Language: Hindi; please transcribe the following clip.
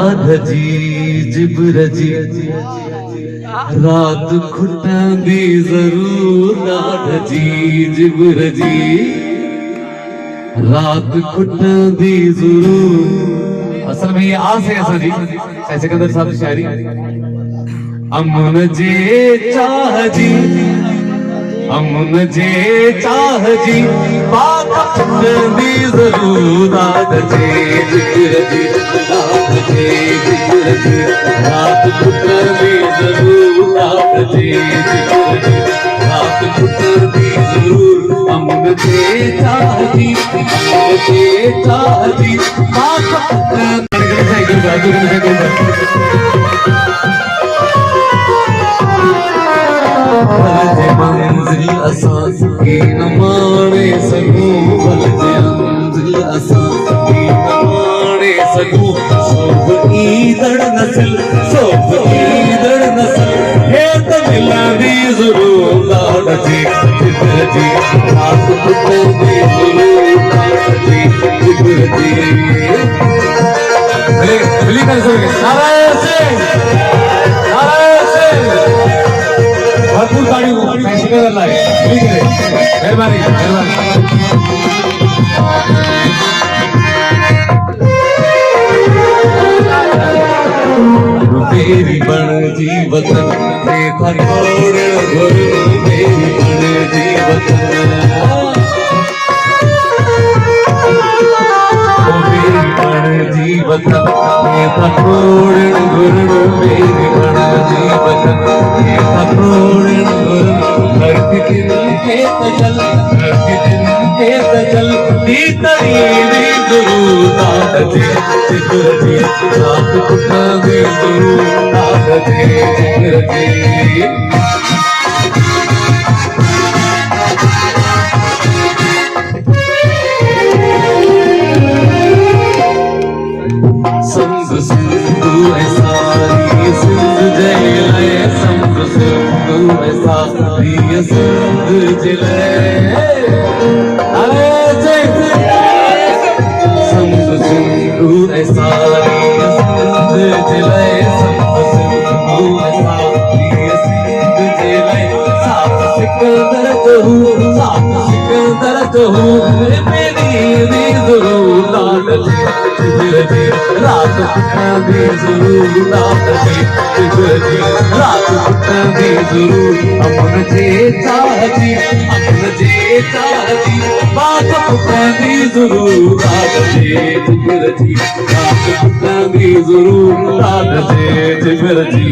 लाड जी जिबर जी रात खुटंदी जरूर लाड जी जिबर जी रात खुटंदी जरूर। असल में ये आ से ऐसा जी सिकंदर साहब की शायरी। अमन जे चाह जी अमन जे चाह जी बात खुटंदी जरूर लाड जी जिबर जी लाड जी जिबर जी रात खुटंदी जरूर लाड जी जिबर जी रात खुटंदी जरूर। अमन जे चाह जी बात भलजे मंजिल असां की न माणे सघूं भलजे मंजिल असां की न माणे सघूं सोभ ईंदड़ नस्ल हे त मिलंदी ज़रूर लाड जी जिगर जी रात खुटंदी ज़रूर लाड जी जिगर जी। मिली कर सके नारायण सिंह भरपूर ताड़ियों फैंसी कर रहा है मेहरबानी मेहरबानी। तेरी बण जी वतन देखा छोड़ मेरी बण जी वतन मेरी बण जी वतन देखा छोड़ मेरी बण जी वतन देखा छोड़ हर दिन के तजल दीतरी जरूर लाड जी जिगर जी रात खुटंदी जरूर लाड जी जिगर जी। संग सिंधु सारी सिंध जले संग सिंधु सारी सिंध जले अरे जय संग सिंधु सारी सिंध जले संग सिंधु सारी सिंध जले सात सिकंदर कहूँ मेरी जरूर लाड जी जिगर जी रात खुटंदी जरूर लाड जी जिगर जी रात खुटंदी जरूर। अमन जे चाह जी बात खुटंदी जरूर लाड जी जिगर जी रात खुटंदी जरूर लाड जी जिगर जी।